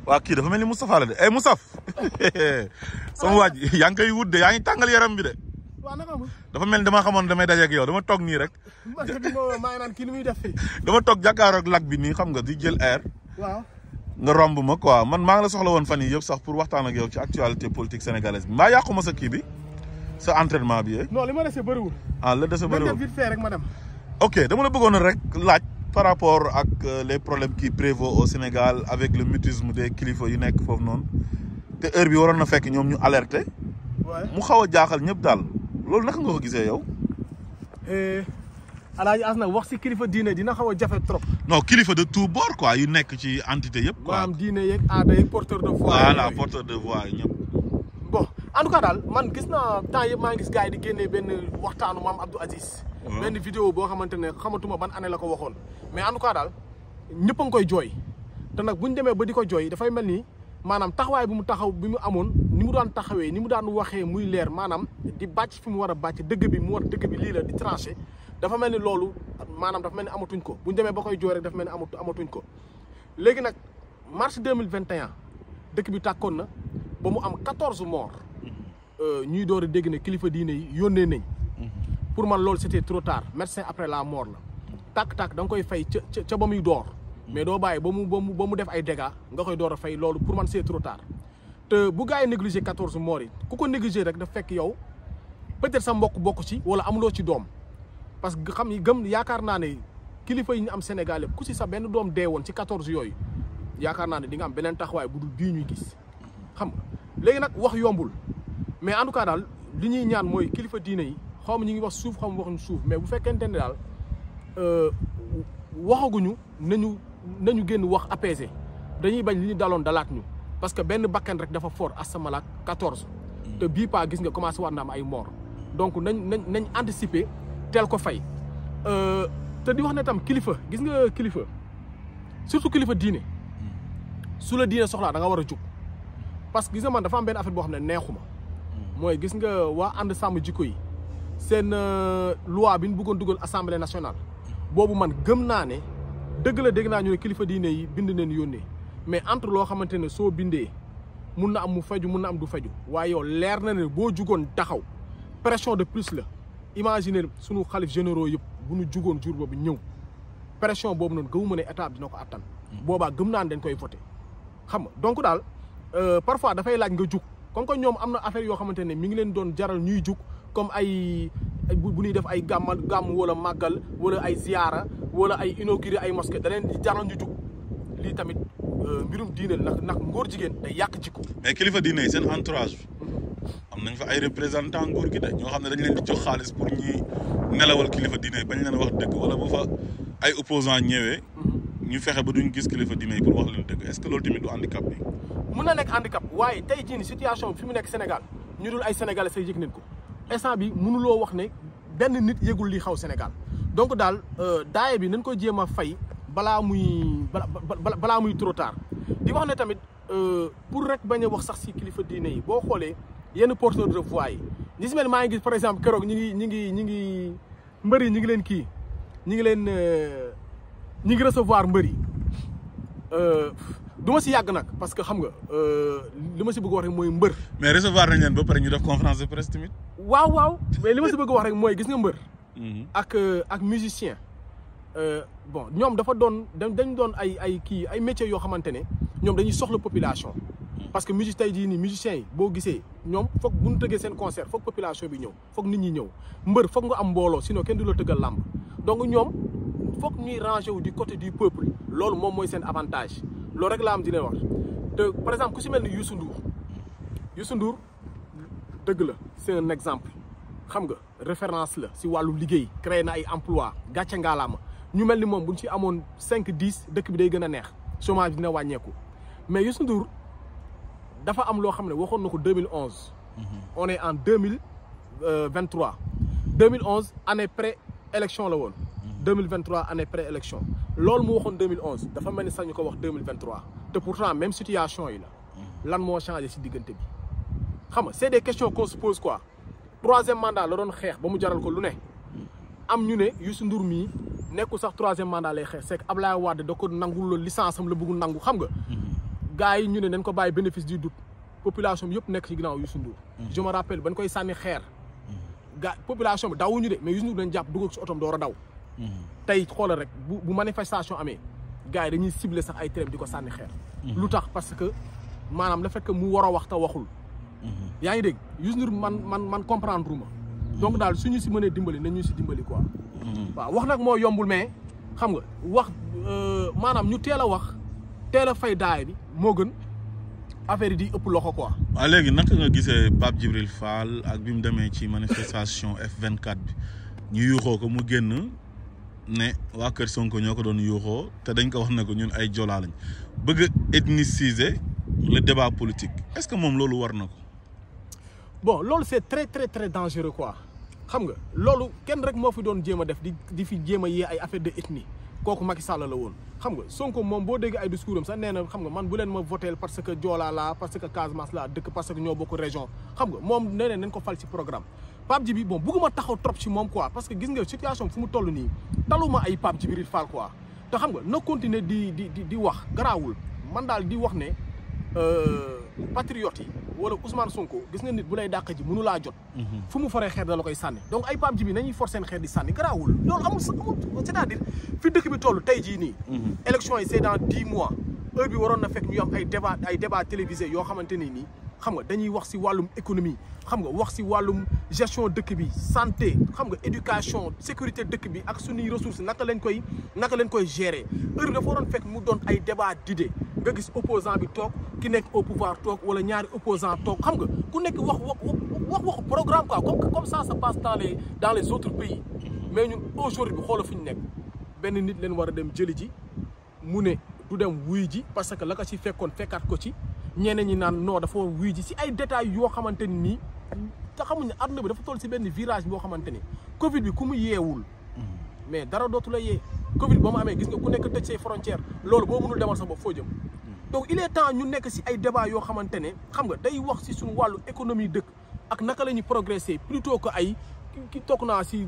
waa kii dafa mel ni Moustapha la de Moustapha sama waaj yaa ngi koy wut de yaa ngi tàngal yaram bi de. waaw naka amul. dafa mel ni dama xamoon damay daje ak yow dama toog nii rek. maa ngi naan kii ni muy def fii. dama toog jàkkaaroog lag bi nii xam nga di jël air. waaw. nga romb ma quoi man maa ngi la soxla woon fan yii yëpp sax pour waxtaan ak yow ci actualité politique sénégalaise bi mbaa yàquma sa kii bi sa entraînement bi. non li ma dese bëriwul. ah la dese bëriwul vite fait rek ma dem. ok dama la bëggoon rek laaj par rapport ak les problèmes qui prévaut au Sénégal avec le mutisme des kilifa yu nekk foofu noonu te heure bi waroon na fekk ñoom ñu alerter. mu xaw a jaaxal ñëpp daal loolu naka nga ko gisee yow. Alaaji As nag wax si kilifa diine dina xaw a jafe trop. non kilifa de tout bord quoi yu nekk ci entité yëpp. quoi maanaam diine yeeg aada yeeg porteur de voix. voilà porteur de voix yi ñëpp. bon en tout cas daal man gis naa temps yëpp maa ngi gis gars yi di génnee benn waxtaanu maam Abdou Aziz. benn vidéo boo xamante ne xamatuma ban année la ko waxoon. mais en tout cas daal ñëpp a ngi koy jooy te nag bu ñu demee ba di ko jooy dafay mel ni maanaam taxawaay bi mu taxaw bi mu amoon ni mu daan taxawee ni mu daan waxee muy leer maanaam di bàcc fi mu war a bàcc dëgg bi mu war dëgg bi lii la di tranché. dafa mel ni loolu maanaam dafa mel ni amatuñ ko bu ñu demee ba koy jooy rek dafa mel ni amatuñ ko léegi nag mars 2021 dëkk bi tàkkoon na ba mu am 14 morts ñuy door a dégg ne kilifa diine yi yónnee nañ pour man loolu c'était trop tard médecin après la mort la tàkk-tàkk da nga koy fay ca ba muy door mais doo bàyyi ba mu def ay dégâts nga koy door a fay loolu pour man c'est trop tard te bu gars yi négligé 14 morts yi ku ko négligé rek daf fekk yow peut-être sa mbokk bokk ci wala amuloo ci doom. parce que xam yi gëm yaakaar naa ne kilifa yi ñu am Sénégal yëpp ku si sa benn doom dee woon ci 14 yooyu yaakaar naa ne di nga am beneen taxawaay bu dul bii ñuy gis xam nga léegi nag wax yombul mais en tout cas daal li ñuy ñaan mooy kilifa diine yi xaw ma ñu ngi wax suuf xaw ma waxuñu suuf mais bu fekkente ne daal waxaguñu nañu génn wax apaisé dañuy bañ li ñu daloon dalaat ñu parce que benn bakkan rek dafa fort asamalaak 14 te bii pas gis nga commencé war na am ay mort donc nañ anticiper. teel ko fay te di wax ne tam kilifa gis nga kilifa surtout kilifa diine su la diine soxlaa da nga war a jug parce que gis nga man dafa am benn affaire boo xam ne neexuma mooy gis nga waa ànd sàmm jikko yi seen loi bi ñu bëggoon dugal assemblée nationale boobu man gëm naa ne dëgg la dégg naa ñu ne kilifa diine yi bind neen yónnee mais entre loo xamante ne soo bindee mun na am mu faju mun na am du faju waaye yow leer na ne boo jugoon taxaw pression de plus la imaginer sunu xalif généraux yëpp bu ñu jugoon jour boobu ñëw pression boobu noonu gëmuma ne état bi dina ko attan boobaa gëm naa ne dañ koy voté xam nga donc daal parfois dafay laaj nga jug comme que ñoom am na affaire yoo xamante ne mi ngi leen doon jaral ñuy jug comme ay bu ñuy def ay gàmm wala màggal wala ay ziyaara wala ay inauguré ay mosquée da leen di jaral ñu jug lii tamit mbirum diine ndax ngóor jigéen day yàq jikko. mais kilifa diine yi seen entourage am nañ fa ay représentant nguur gi de ñoo xam ne dañ leen di jox xaalis pour ñuy nelawal kilifa diine yi bañ leen wax dëgg wala bu fa ay opposants ñëwee. ñu fexe ba duñ gis kilifa diine yi pour wax leen dëgg est-ce que loolu tamit du handicap bi. mun na nekk handicap waaye tey jii nii situation bi fi mu nekk Sénégal ñu dul ay sénégalais say yëg nañ ko instant bi mënuloo wax ne benn nit yëgul li xaw Sénégal donc daal daaye bi nañ ko jéem a fay balaa muy trop tard di wax ne tamit pour rek bañ a wax sax si kilifa diine yi boo xoolee yenn porteurs de voix yi ñi si mel maa ngi gis par exemple keroog ñi ngi mbër yi ñi ngi recevoir mbër yi du ma si yàgg nag parce que xam nga li ma si bëgg wax rek mooy mbër. mais recevoir nañ leen ba pare ñu def conférence de presse tamit. waaw mais li ma si bëgg wax rek mooy gis nga mbër. ak musicien. bon ñoom dafa doon dañ doon ay métiers yoo xamante ne ñoom dañuy soxla population. parce que musique tey jii nii musiciens yi boo gisee ñoom foog bu ñu tëggee seen concert foog population bi ñëw foog nit ñi ñëw mbër foog nga am mbooloo sinon kenn du la tëggal làmb donc ñoom foog ñuy ranger wu du côté du peuple loolu moom mooy seen avantage loolu rek laa am di leen wax te par exemple ku si mel ni Youssou Ndour dëgg la c'est un exemple xam nga référence la si wàllu liggéey créé na ay emploi gàcce ngaalaama ñu mel ni moom bu ñu ci amoon 5-10 dëkk bi day gën a neex chômage bi dina wàññeeku mais Youssou Ndour dafa am loo xam ne waxoon na ko 2011. on est en 2023 2011 année pré-élection la woon. 2023 année pré-élection loolu mu waxoon 2011 dafa mel ni sax ñu ko wax 2023 te pourtant même situation yi la lan moo changé si diggante bi xam nga c'est des questions qu'on se pose quoi troisième mandat la doon xeex ba mu jaral ko lu ne am ñu ne Youssou Ndour mii nekkul sax troisième mandat lay xeex c'est que Ablaye Wade da ko nangul licence am la bëgg nangu xam nga gars yi ñu ne nañ ko bàyyi bénéfice du doute population bi yëpp nekk ci ginnaaw Youssou Ndour. je me rappelle bañ koy sànni xeer. population bi dawuñu de mais Youssou Ndour dañ jàpp dugg ci otom door a daw. tey xoolal rek bu manifestation amee gars yi dañuy cibler sax ay télé di ko sànni xeer. lu tax parce que maanaam le fait que mu war a wax te waxul. yaa ngi dégg Youssou Ndour man comprendre ma. donc daal suñu si mënee dimbali nañ ñu si dimbali quoi. waaw wax nag moo yombul mais xam nga wax maanaam ñu teel a wax teel a fay daay bi moo gën affaire yi di ëpp loxo quoi. waaw léegi naka nga gisee Pape Djibril Fall ak bi mu demee ci manifestation F24 bi ñu yuuxoo ko mu génn ne waa Kër Sonko ñoo ko doon yuuxoo te dañ ko wax ne ko ñun ay Joola lañ bëgg a ethniciser le débat politique est-ce que moom loolu war na ko. bon loolu c'est très très très dangereux quoi xam nga loolu kenn rek moo fi doon jéem a def di fi jéem a yee ay affaire de ethnie kooku Macky Sall la woon xam nga Sonko moom boo déggee ay discours am sax nee na xam nga man bu leen ma votel parce que Joola laa parce que Casamance laa dëkk parce que ñoo bokk région xam nga moom nee nañ ko fal ci programme Pape Djibi bon bëgguma taxaw trop ci moom quoi parce que gis nga situation fu mu toll nii taluma ay Pape Djibril Fall quoi te xam nga na continuer di wax garaawul man daal di wax ne patriotes yi wala Ousmane Sonko gis nga nit bu lay dàq ji mënu laa jot. fu mu foree xeer da la koy sànni donc ay Pape Djibi nañuy forcer seen xeer di sànni garaawul loolu amul c'est-à-dire fi dëkk bi toll tey jii nii. élection yi c'est dans 10 mois heure bi waroon na fekk ñu am ay débat télévisé yoo xamante ne nii xam nga dañuy wax si wàllum économie xam nga wax si wàllum gestion dëkk bi santé xam nga éducation sécurité dëkk bi ak suñuy ressources naka lañ koy gérer heure bi dafa waroon fekk mu doon ay débat d'idées nga gis opposant bi toog ki nekk au pouvoir toog wala ñaari opposant toog xam nga ku nekk wax programme quoi comme ça passe dans les autres pays mais ñun aujourd'hui bi xoola fu ñu nekk benn nit leen war a dem jëli ji mu ne du dem wuy ji parce que la ko ci fekkoon fekkaat ko ci ñeneen ñi naan non dafa wuy ji si ay détails yoo xamante ni nii te xamuñ ne àdduna bi dafa toll si benn virage boo xamante ni Covid bi ku mu yeewul mais dara dootu la yee Covid ba mu amee gis nga ku nekk tëj say frontières loolu boo mënul demal sa bopp foo jëm donc il est temps ñu nekk si ay débat yoo xamante ne xam nga day wax si suñu wàllu économie dëkk ak naka la ñuy progresser plutôt que ay ki toog naa si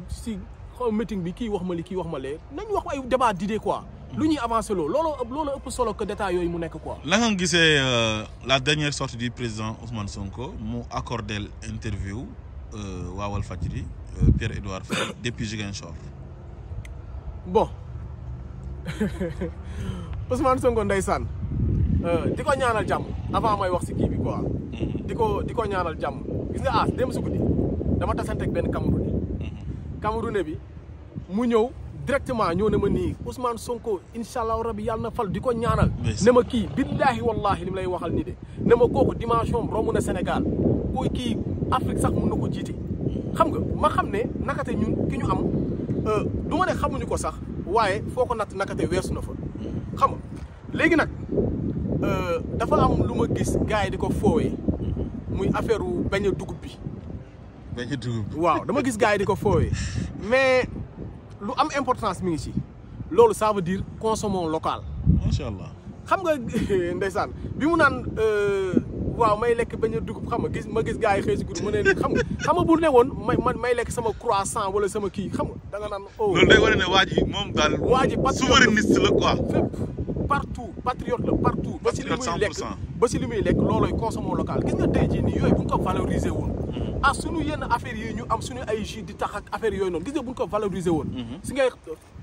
meeting bi kii wax ma li kii wax ma lee nañ wax ay débat d'idées quoi lu ñuy avancer loolu ëpp solo que détails yooyu mu nekk quoi. la nga gisee la dernière sortie du président Ousmane Sonko mu accordé interview waa Walfadjri Pierre-Edouard Faye depuis Ziguinchor. bon Ousmane Sonko ndeysaan di ko ñaanal jàmm avant may wax si kii bi quoi. di ko ñaanal jàmm gis nga dem su guddi dama tasante ak benn Camerounais bi mu ñëw. directement ñëw ne ma nii Ousmane Sonko incha allah rabi yàlla na fal di ko ñaanal. ne ma kii billahi wallahi li mu lay waxal nii de ne ma kooku dimension romb na Sénégal kii Afrique sax mun na ko jiite. xam nga ma xam ne nakate ñun ki ñu am du ma ne xamuñu ko sax waaye foo ko natt nakate weesu na fa. xam nga léegi nag dafa am lu ma gis gars yi di ko foowee muy affaire beñe dugub bi. beñe dugub waaw dama gis gars yi di ko foowee mais. lu am importance mi ngi ci loolu ça veut dire consommons local. macha allah xam nga ndeysaan bi mu naan waaw may lekk bañ a dugub xam nga ma gis gars yi xëy si guddi ma ne xam nga bu ne woon may lekk sama croissant wala sama kii xam nga da nga naan. loolu day wane ne waa ji moom daal. waa ji souverainiste la quoi. fépp partout patriote la partout. ba si li muy lekk loolooy consommons local gis nga tey jii nii yooyu bu ñu ko valoriser woon. suñu yenn affaires yi ñu am suñu ay jus di tax ak affaire yooyu noonu gis nga bu ñu ko valoriser woon. si ngay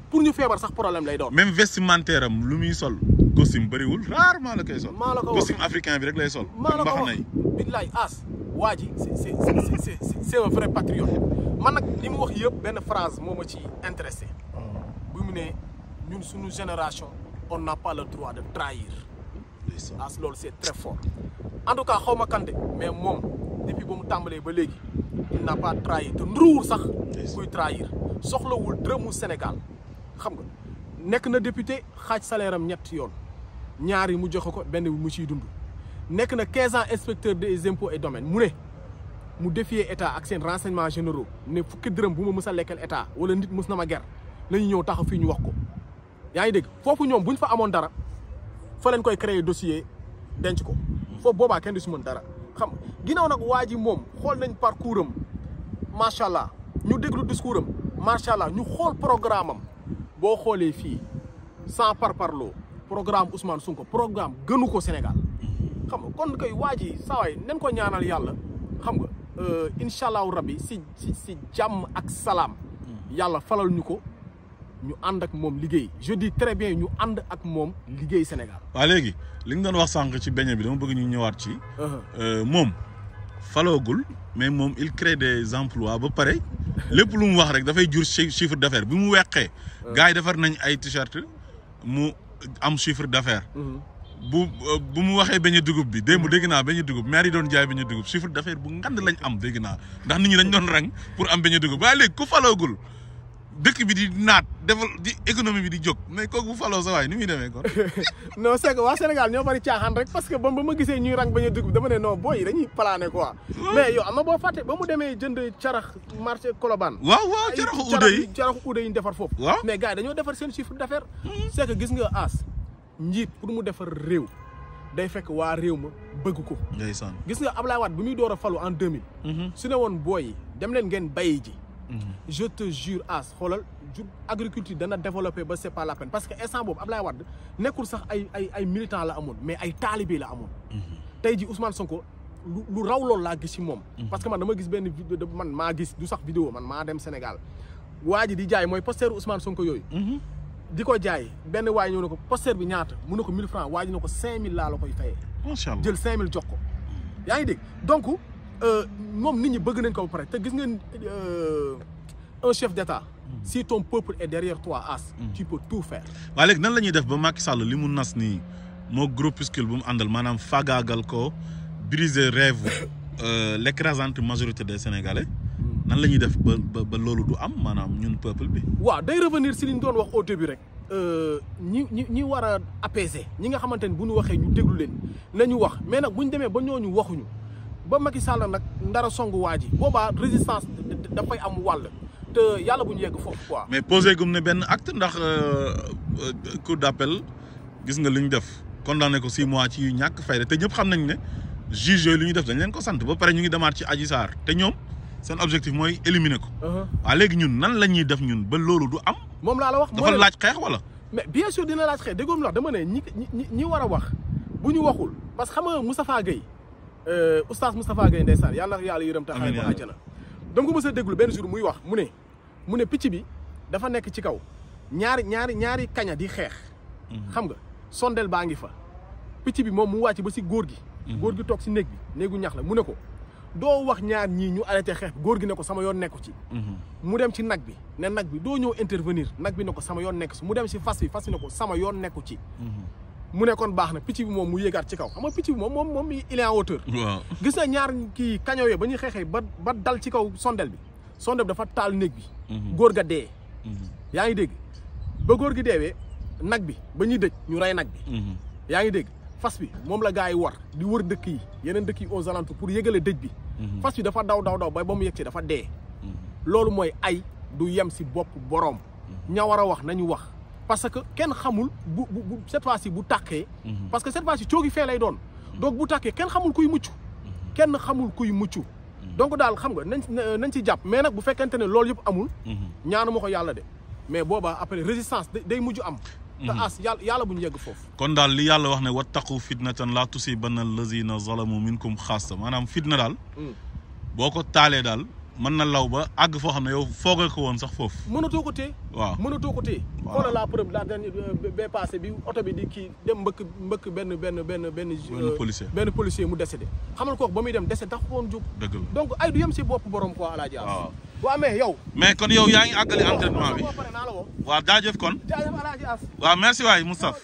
pour ñu feebar sax problème lay doon. même vestimentaire am lu muy sol. costume bëriwul rarement la koy sol. maa la ko wax costume africain bi rek lay sol. maa la ko wax billaay waa ji c'est un vrai patriote man nag li mu wax yëpp benn phrase moo ma ci intéressé. bu mu ne ñun suñu génération on n'a pas le droit de trahir. loolu c'est très fort en tout cas xaw ma kande mais moom. depuis ba mu tàmbalee ba léegi il n'a pas trahi te nduruwul sax kuy trahir soxlawul dërëmu Sénégal xam nga nekk na député xaaj salaire am ñett yoon ñaar yi mu joxe ko benn bi mu ciy dund nekk na 15 ans inspecteur des impôts et domaines mu défier état ak seen renseignements généraux ne fukki dërëm bu ma mës a lekkal état wala nit mës na ma ger la ñu ñëw taxaw fii ñu wax ko yaa ngi dégg foofu ñoom bu ñu fa amoon dara fa leen koy créer dossier denc ko foofu boobaa kenn du si mën dara xam ginnaaw nag waa ji moom xool nañ parcours am macha allah ñu déglu discours am macha allah ñu xool programme am boo xoolee fii sans parparloo programme Ousmane Sonko programme gënu ko Sénégal xam nga kon koy waa ji sawaay nen ko ñaanal yàlla xam nga incha allahu rabbi si jàmm ak salaam yàlla falal ñu ko ñu ànd ak moom liggéey je dis très bien ñu ànd ak moom liggéey Sénégal. waaw léegi li nga doon wax sànq ci beñe bi dama bëgg ñu ñëwaat ci. moom faloogul mais moom il crée des emplois ba pare lépp lu mu wax rek dafay jur chiffre d'affaires bi mu weqee. gars yi defar nañ ay t-shirt mu am chiffre d'affaires. bu mu waxee beñe dugub bi démb dégg naa beñe dugub maire yi doon jaay beñe dugub chiffre d'affaires bu ngand lañ am dégg naa ndax nit ñi dañ doon rang pour am beñe dugub waaye léegi ku faloogul dëkk bi di naat defal di économie bi di jóg mais kooku bu faloo sa waay ni muy demee kon. non c'est que waa Sénégal ñoo bari caaxaan rek parce que ba ma gisee ñuy rang beñe dugub dama ne non booy yi dañuy plané quoi. mais yow am na boo fàtte ba mu demee jënd carax marché Colobane. waaw caraxu uude yi ñu defar foofu. waaw mais gars yi dañoo defar seen chiffre d'affaires. c'est que gis nga as njiit pour mu defar réew day fekk waa réew ma bëgg ko. ndeysaan gis nga Ablaye Wade bi muy door a falu en 2000. su ne woon booy yi dem leen ngeen bayi ji. je te jure as xoolal agriculture dana développé ba c'est pas la peine parce que instant boobu Ablaye Wade nekkul sax ay militants la amoon mais ay talibé la amoon. tey ji Ousmane Sonko lu raw loolu laa gis ci moom. parce que man dama gis benn vidéo man maa gis du sax vidéo man maa dem Sénégal waa ji di jaay mooy posteru Ousmane Sonko yooyu. di ko jaay benn waay ñëw na ko poster bi ñaata mun na ko 1000 francs waa ji na ko 5000 laa la koy fayee. macha allah jël 5000 jox ko. yaa ngi dégg donc moom nit ñi bëgg nañ ko ba pare te gis nga un chef d'État. si ton peuple est derrière toi as. tu peux tout faire. waaye léegi nan la ñuy def ba Macky Sall li mu nas nii moo groupuscule bu mu àndal maanaam fagaagal ko briser rêve l'écrasante majorité des Sénégalais. nan la ñuy def ba loolu du am maanaam ñun peuple bi. waaw day revenir si li ñu doon wax au début rek. ñi war a apaiser ñi nga xamante ni bu ñu waxee ñu déglu leen nañu wax mais nag bu ñu demee ba ñooñu waxuñu ba Macky Sall nag ndara songu waa ji boobaa résistance dafay am wàll te yàlla bu ñu yegg foofu quoi. mais posé gum ne benn acte ndax cour d'appel gis nga li ñu def condamné ko 6 mois ci yu ñàkk fayda te ñëpp xam nañ ne juge yooyu li ñu def dañ leen ko sant ba pare ñu ngi demaat ci Adji Sarr te ñoom. seen objectif mooy éliminer ko. waaw léegi ñun nan la ñuy def ñun ba loolu du am. moom laa la wax dafa laaj xeex wala. mais bien sûr dina laaj xeex déggoom la wax dama ne ñi war a wax bu ñu waxul parce que xam nga Moustapha Gueye oustaz Moustapha Gueye ndeysaan yàlla na yàlla yërëm te xare ko àjjana. dama ko mës a déglu benn jour muy wax mu ne picc bi dafa nekk ci kaw ñaari kaña di xeex. xam nga sondel baa ngi fa picc bi moom mu wàcc ba si góor gi. góor gi toog si néeg bi néegu ñax la mu ne ko. doo wax ñaar ñii ñu arrêté xeex góor gi ne ko sama yoon nekku ci. mu dem ci nag bi ne nag bi doo ñëw intervenir nag bi ne ko sama yoon nekku ci mu dem si fas bi ne ko sama yoon nekku ci. mu ne kon baax na picc bi moom mu yéegaat ci kaw xam nga picc bi moom il est en hauteur. waaw gis na ñaar kii kañoo yooyu ba ñuy xeexee ba dal ci kaw sondel bi dafa taal néeg bi. góor ga dee. yaa ngi dégg ba góor gi deewee nag bi ba ñuy dëj ñu rey nag bi. yaa ngi dégg fas bi moom la gars yi war di wër dëkk yi yeneen dëkk yi aux alentours pour yëgale dëj bi. fas bi dafa daw ba mu yegg ci dafa dee. loolu mooy ay du yem si bopp boroom. ña war a wax nañu wax parce que kenn xamul bu cette fois-ci bu tàkkee. parce que cette fois-ci coogi fee lay doon. donc bu tàkkee kenn xamul kuy mucc. donc daal xam nga nañ ci jàpp mais nag bu fekkente ne loolu yëpp amul. ñaanu ma ko yàlla de mais boobaa après résistance day mujj am. te as yàlla bu ñu yegg foofu. kon daal li yàlla wax ne wattaqu fitnatan laa tusibanna allazina zalamu minkum xaassa maanaam fitna daal. boo ko taalee daal mën na law ba àgg foo xam ne yow foogee ko woon sax foofu. mënatoo ko téye. waaw mënatoo ko téye. waaw xoolal la preuve la dernière bee passé bi oto bi di kii dem mbëkk benn policier mu décédé. xamal ko ba muy dem décédé tax woon jóg. dëgg la donc ay du yem si bopp borom quoi Alaaji As. waaw waaw mais yow. mais kon yow yaa ngi àggali entraînement bi. waaw jaajëf kon. jaajëf Alaaji As. waaw merci waay Moustapha.